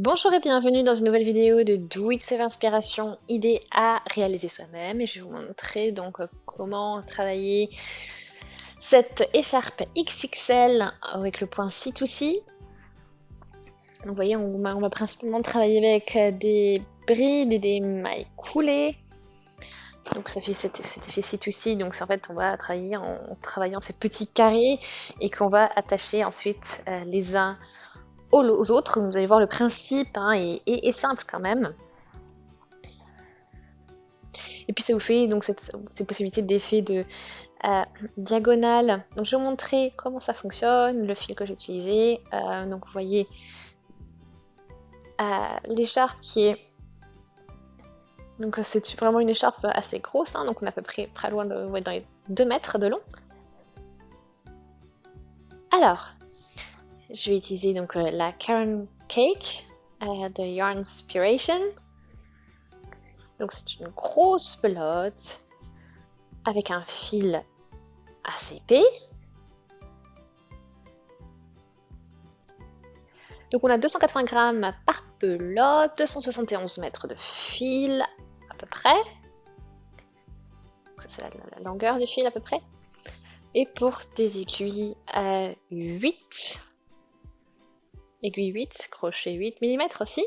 Bonjour et bienvenue dans une nouvelle vidéo de Do It Save Inspiration, idée à réaliser soi-même. Et je vais vous montrer donc comment travailler cette écharpe XXL avec le point C2C. Donc vous voyez, on va principalement travailler avec des brides et des mailles coulées. Donc ça fait cet effet C2C, donc en fait on va travailler en travaillant ces petits carrés et qu'on va attacher ensuite les uns aux autres. Vous allez voir, le principe est simple quand même. Et puis ça vous fait donc ces possibilités d'effet de diagonale. Donc je vais vous montrer comment ça fonctionne, le fil que j'ai utilisé. Donc vous voyez l'écharpe qui est... Donc c'est vraiment une écharpe assez grosse, hein, donc on est à peu près loin de, ouais, dans les 2 mètres de long. Alors, je vais utiliser donc la Caron Cake de Yarnspiration. Donc c'est une grosse pelote avec un fil assez épais. Donc on a 280 grammes par pelote, 271 mètres de fil à peu près. Ça c'est la longueur du fil à peu près. Et pour des aiguilles à 8, aiguille 8, crochet 8 mm aussi.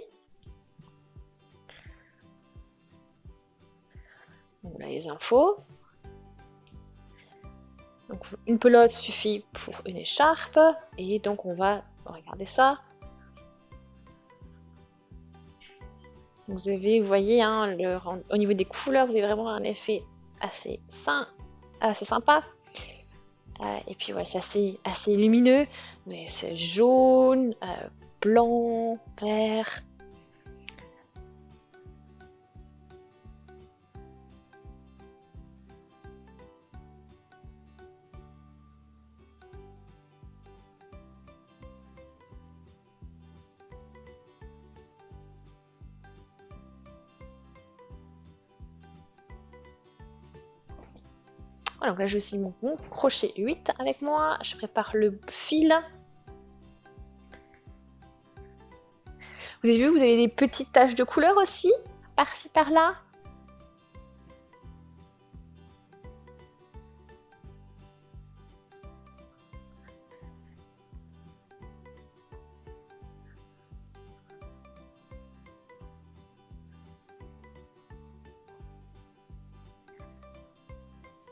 Voilà les infos. Donc une pelote suffit pour une écharpe. Et donc on va regarder ça. Vous voyez, hein, au niveau des couleurs, vous avez vraiment un effet assez sympa. Et puis voilà, c'est assez lumineux. Mais c'est jaune, blanc, vert. Voilà, donc là j'ai aussi mon crochet 8 avec moi. Je prépare le fil. Vous avez vu, vous avez des petites taches de couleur aussi, par-ci par-là.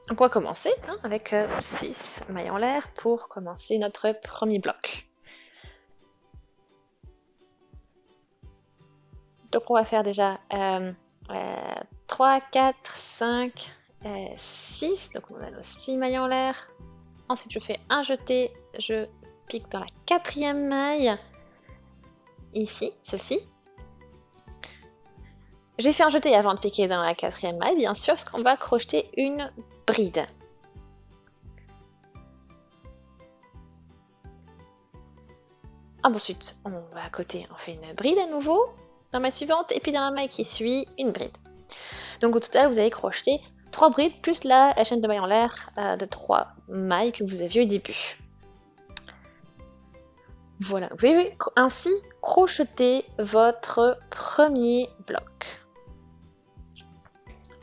Donc on va commencer avec 6 mailles en l'air pour commencer notre premier bloc. Donc on va faire déjà 3, 4, 5, 6. Donc on a nos 6 mailles en l'air. Ensuite je fais un jeté, je pique dans la 4e maille. Ici, celle-ci. J'ai fait un jeté avant de piquer dans la 4e maille, bien sûr, parce qu'on va crocheter une bride. Ensuite, on va à côté, on fait une bride à nouveau, dans la maille suivante, et puis dans la maille qui suit, une bride. Donc au total, vous allez crocheter 3 brides, plus la chaîne de mailles en l'air de 3 mailles que vous aviez au début. Voilà, vous avez ainsi crocheté votre premier bloc.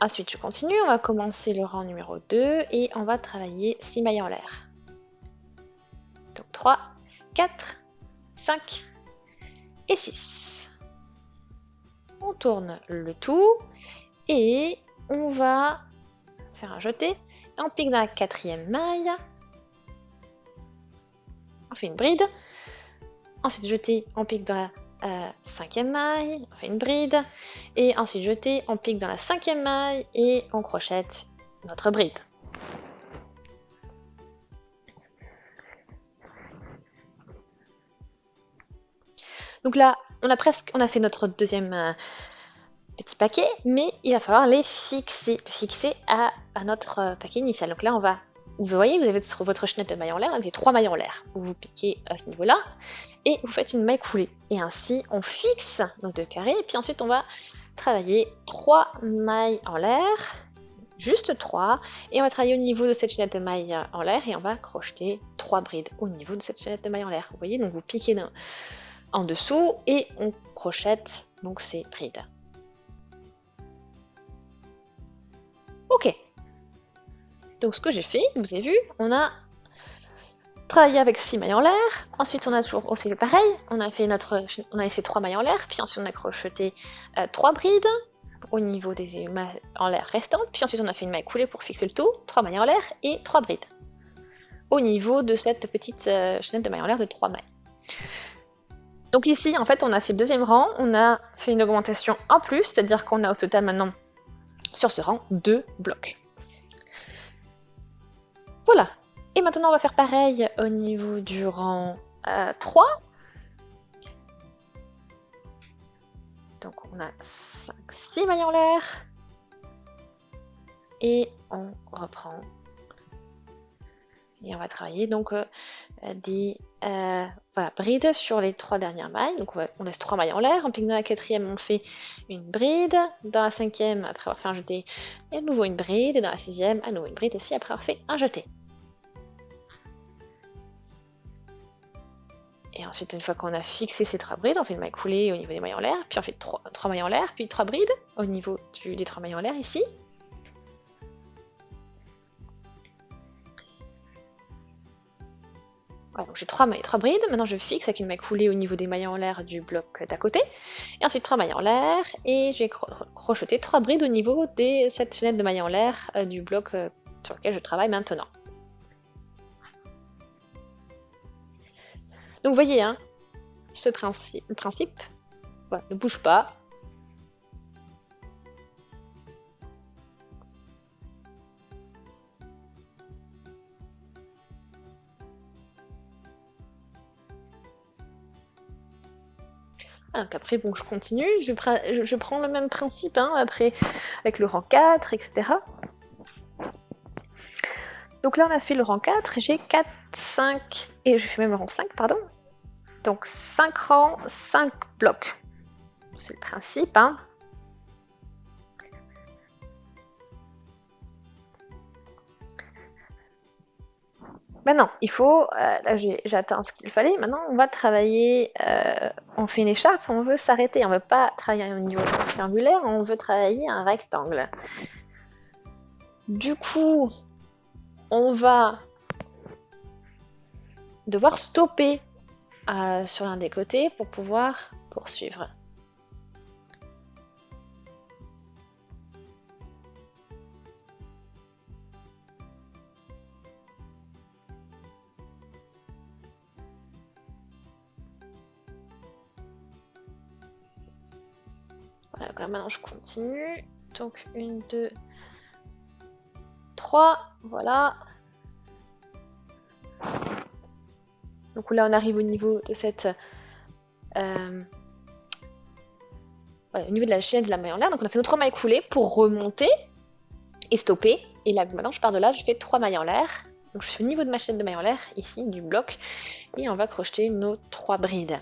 Ensuite, je continue, on va commencer le rang numéro 2 et on va travailler 6 mailles en l'air. Donc 3, 4, 5 et 6. On tourne le tout et on va faire un jeté. Et on pique dans la 4e maille. On fait une bride. Ensuite jeté, on pique dans la 5e maille, on fait une bride, et ensuite jeté, on pique dans la 5e maille et on crochette notre bride. Donc là, on a fait notre deuxième petit paquet, mais il va falloir les fixer à notre paquet initial. Donc là, vous voyez, vous avez sur votre chenette de mailles en l'air, vous avez 3 mailles en l'air. Vous piquez à ce niveau-là, et vous faites une maille coulée. Et ainsi, on fixe nos 2 carrés, et puis ensuite, on va travailler 3 mailles en l'air, juste 3, et on va travailler au niveau de cette chaînette de mailles en l'air, et on va crocheter 3 brides au niveau de cette chaînette de mailles en l'air. Vous voyez, donc vous piquez en dessous et on crochette donc ces brides. Ok. Donc ce que j'ai fait, vous avez vu, on a travaillé avec 6 mailles en l'air, ensuite on a toujours aussi fait pareil, on a laissé 3 mailles en l'air, puis ensuite on a crocheté 3 brides au niveau des mailles en l'air restantes, puis ensuite on a fait une maille coulée pour fixer le tout, 3 mailles en l'air et 3 brides au niveau de cette petite chaînette de mailles en l'air de 3 mailles. Donc ici, en fait, on a fait le deuxième rang, on a fait une augmentation en plus, c'est-à-dire qu'on a au total maintenant, sur ce rang, 2 blocs. Voilà. Et maintenant, on va faire pareil au niveau du rang 3. Donc on a 5, 6 mailles en l'air. Et on reprend. Et on va travailler donc des brides sur les 3 dernières mailles. Donc on laisse 3 mailles en l'air. Puis dans la 4e, on fait une bride. Dans la 5e, après avoir fait un jeté, à nouveau une bride. Et dans la 6e, à nouveau une bride aussi après avoir fait un jeté. Et ensuite, une fois qu'on a fixé ces 3 brides, on fait une maille coulée au niveau des mailles en l'air, puis on fait 3 mailles en l'air, puis 3 brides au niveau des 3 mailles en l'air ici. Voilà, donc j'ai 3 brides, maintenant je fixe avec une maille coulée au niveau des mailles en l'air du bloc d'à côté, et ensuite 3 mailles en l'air, et j'ai crocheté 3 brides au niveau de cette chaînette de mailles en l'air du bloc sur lequel je travaille maintenant. Donc vous voyez, hein, ce principe voilà, ne bouge pas. Donc après, bon, je continue, je prends le même principe, hein, après, avec le rang 4, etc. Donc là, on a fait le rang 4, j'ai 4, 5, et je fais même le rang 5, pardon. Donc 5 rangs, 5 blocs. C'est le principe, hein. Maintenant, il faut, là j'ai atteint ce qu'il fallait, maintenant on va travailler, on fait une écharpe, on veut s'arrêter, on ne veut pas travailler au niveau triangulaire, on veut travailler un rectangle. Du coup, on va devoir stopper sur l'un des côtés pour pouvoir poursuivre. Voilà, donc là, maintenant je continue. Donc 1, 2, 3, voilà. Donc là on arrive au niveau de cette... voilà, au niveau de la chaîne de la maille en l'air. Donc on a fait nos 3 mailles coulées pour remonter et stopper. Et là maintenant je pars de là, je fais 3 mailles en l'air. Donc je suis au niveau de ma chaîne de mailles en l'air, ici, du bloc. Et on va crocheter nos 3 brides.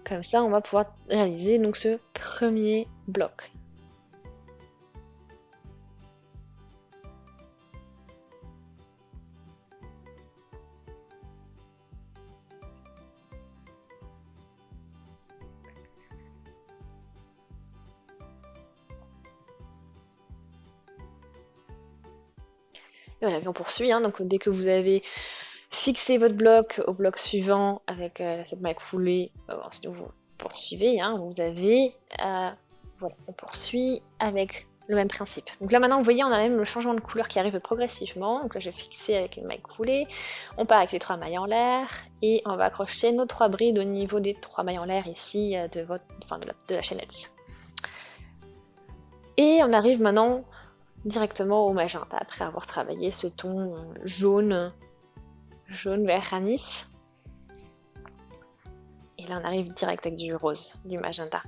Comme ça, on va pouvoir réaliser donc ce premier bloc. Et voilà, on poursuit. Hein, donc dès que vous avez fixé votre bloc au bloc suivant avec cette maille coulée, ensuite vous poursuivez. Hein, vous avez, voilà, on poursuit avec le même principe. Donc là maintenant, vous voyez, on a même le changement de couleur qui arrive progressivement. Donc là, je vais fixer avec une maille coulée. On part avec les 3 mailles en l'air et on va accrocher nos 3 brides au niveau des 3 mailles en l'air ici de la chaînette. Et on arrive maintenant directement au magenta après avoir travaillé ce ton jaune vert anis. Et là on arrive direct avec du rose, du magenta.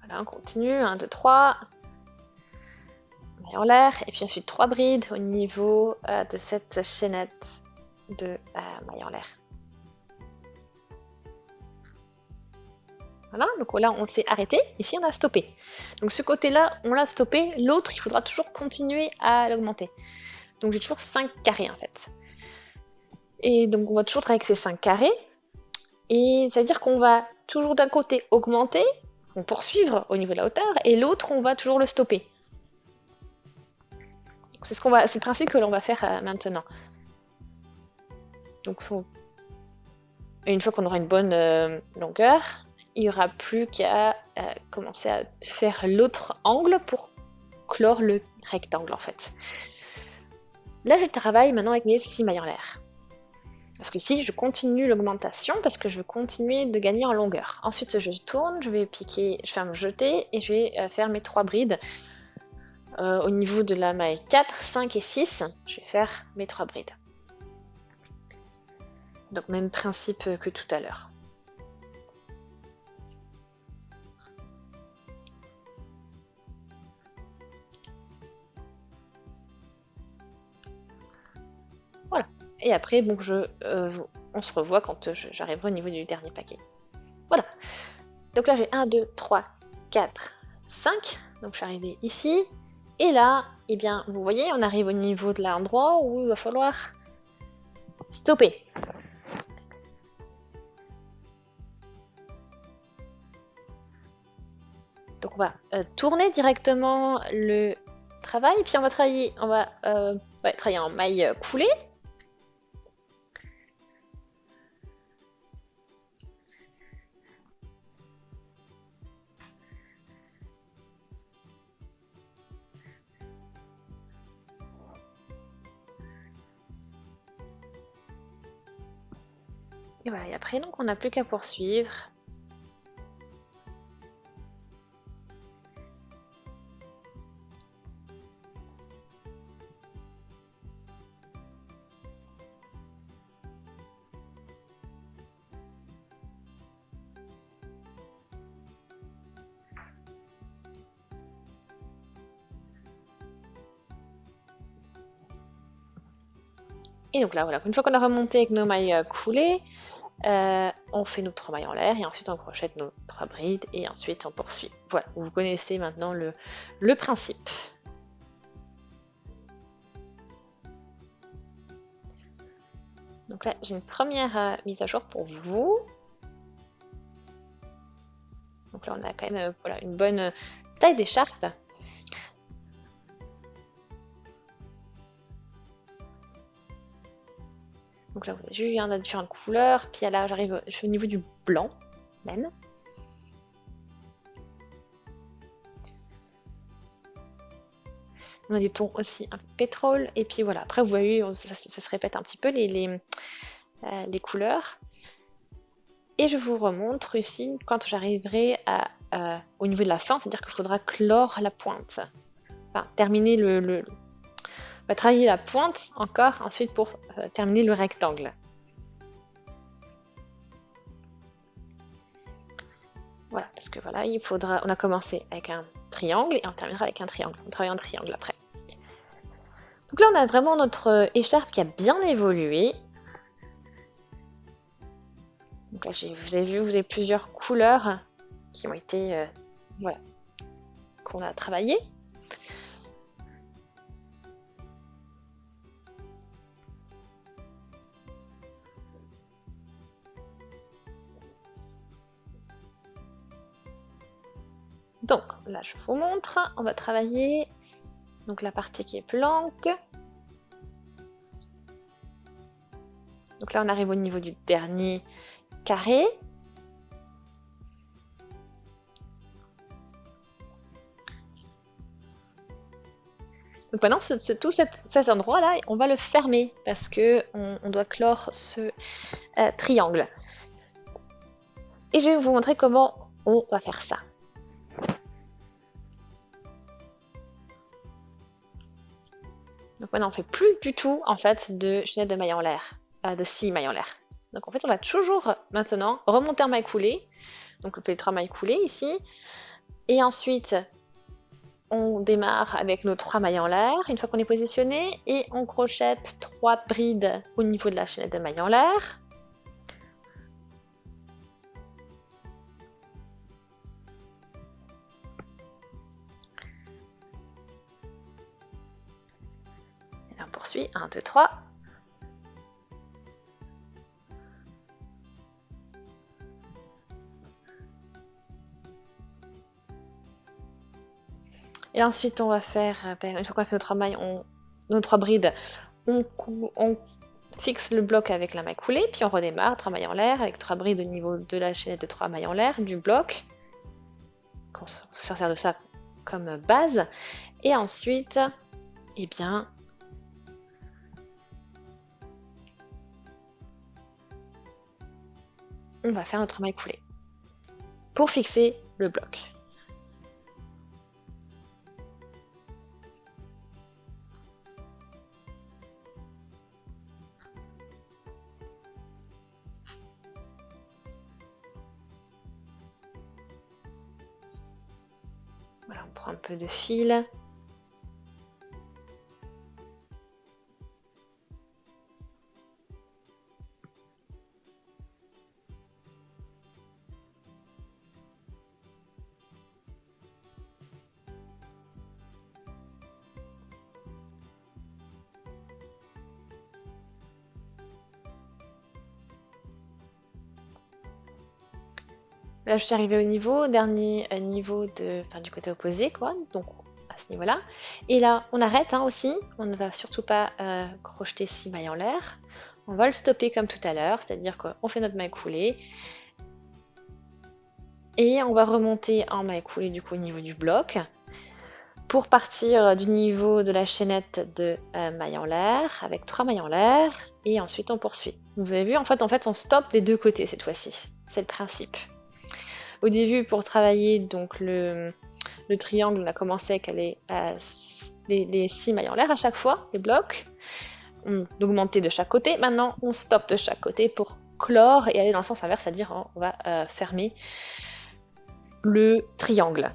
Voilà, on continue, 1, 2, 3. Maille en l'air, et puis ensuite 3 brides au niveau de cette chaînette de maille en l'air. Voilà, donc là on s'est arrêté, ici on a stoppé. Donc ce côté-là, on l'a stoppé, l'autre il faudra toujours continuer à l'augmenter. Donc j'ai toujours 5 carrés en fait. Et donc on va toujours travailler avec ces 5 carrés, et ça veut dire qu'on va toujours d'un côté augmenter, donc poursuivre au niveau de la hauteur, et l'autre on va toujours le stopper. C'est le principe que l'on va faire maintenant. Donc une fois qu'on aura une bonne longueur, il n'y aura plus qu'à commencer à faire l'autre angle pour clore le rectangle en fait. Là je travaille maintenant avec mes 6 mailles en l'air. Parce que ici je continue l'augmentation parce que je veux continuer de gagner en longueur. Ensuite je tourne, je vais piquer, je vais me jeter et je vais faire mes 3 brides. Au niveau de la maille 4, 5 et 6, je vais faire mes 3 brides. Donc même principe que tout à l'heure. Voilà. Et après, bon, on se revoit quand j'arriverai au niveau du dernier paquet. Voilà. Donc là, j'ai 1, 2, 3, 4, 5. Donc je suis arrivée ici. Et là, eh bien, vous voyez, on arrive au niveau de l'endroit où il va falloir stopper. Donc on va tourner directement le travail, puis on va travailler en maille coulée. Et voilà, et après donc on n'a plus qu'à poursuivre. Et donc là, voilà, une fois qu'on a remonté avec nos mailles coulées, on fait nos 3 mailles en l'air et ensuite on crochette nos 3 brides et ensuite on poursuit. Voilà, vous connaissez maintenant le principe. Donc là, j'ai une première mise à jour pour vous. Donc là, on a quand même voilà, une bonne taille d'écharpe. Donc là, je viens de différentes couleurs. Puis là, je suis au niveau du blanc, même. On a des tons aussi un peu pétrole. Et puis voilà, après, vous voyez, ça se répète un petit peu les couleurs. Et je vous remontre ici quand j'arriverai au niveau de la fin, c'est-à-dire qu'il faudra clore la pointe. Enfin, terminer on va travailler la pointe encore ensuite pour terminer le rectangle. Voilà, parce que voilà, on a commencé avec un triangle et on terminera avec un triangle. On travaille en triangle après. Donc là, on a vraiment notre écharpe qui a bien évolué. Donc là, vous avez vu, vous avez plusieurs couleurs qui ont été, voilà, qu'on a travaillé. Donc là, je vous montre, on va travailler donc la partie qui est planque. Donc là, on arrive au niveau du dernier carré. Donc maintenant, tout cet endroit-là, on va le fermer parce que on doit clore ce triangle. Et je vais vous montrer comment on va faire ça. Donc maintenant, on ne fait plus du tout en fait de chaînette de mailles en l'air, de 6 mailles en l'air. Donc en fait, on va toujours maintenant remonter en maille coulée. Donc on fait les 3 mailles coulées ici. Et ensuite, on démarre avec nos 3 mailles en l'air, une fois qu'on est positionné, et on crochette 3 brides au niveau de la chaînette de mailles en l'air. Et on poursuit, 1, 2, 3. Et ensuite, on va faire, une fois qu'on a fait nos 3 mailles, nos 3 brides, on fixe le bloc avec la maille coulée, puis on redémarre, 3 mailles en l'air, avec 3 brides au niveau de la chaînette de 3 mailles en l'air, du bloc. On se sert de ça comme base. Et ensuite, eh bien, on va faire notre maille coulée pour fixer le bloc. Voilà, on prend un peu de fil. Là, je suis arrivée au dernier niveau du côté opposé, quoi, donc à ce niveau-là. Et là, on arrête aussi, on ne va surtout pas crocheter 6 mailles en l'air. On va le stopper comme tout à l'heure, c'est-à-dire qu'on fait notre maille coulée. Et on va remonter en maille coulée du coup au niveau du bloc pour partir du niveau de la chaînette de mailles en l'air avec 3 mailles en l'air et ensuite on poursuit. Vous avez vu, en fait on stoppe des deux côtés cette fois-ci, c'est le principe. Au début, pour travailler donc le triangle, on a commencé avec les 6 mailles en l'air à chaque fois, les blocs. On augmentait de chaque côté. Maintenant, on stoppe de chaque côté pour clore et aller dans le sens inverse, c'est-à-dire on va fermer le triangle.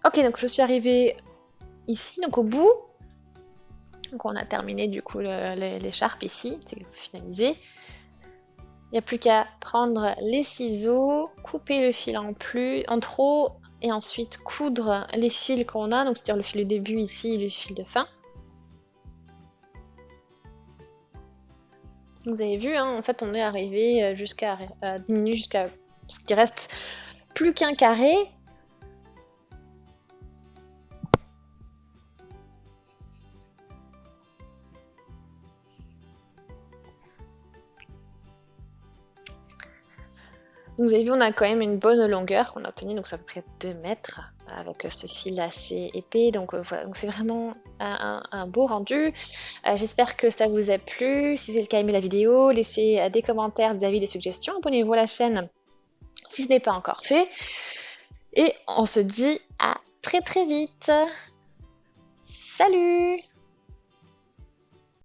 Ok, donc je suis arrivée ici, donc au bout. Donc Donc on a terminé du coup l'écharpe ici, c'est finalisé. Il n'y a plus qu'à prendre les ciseaux, couper le fil en trop et ensuite coudre les fils qu'on a, donc c'est-à-dire le fil de début ici et le fil de fin. Vous avez vu, hein, en fait on est arrivé jusqu'à diminuer jusqu'à ce qu'il reste plus qu'un carré. Donc vous avez vu, on a quand même une bonne longueur qu'on a obtenue, donc c'est à peu près 2 mètres avec ce fil assez épais. Donc voilà, donc c'est vraiment un beau rendu. J'espère que ça vous a plu. Si c'est le cas, aimez la vidéo, laissez des commentaires, des avis, des suggestions. Abonnez-vous à la chaîne si ce n'est pas encore fait. Et on se dit à très très vite. Salut!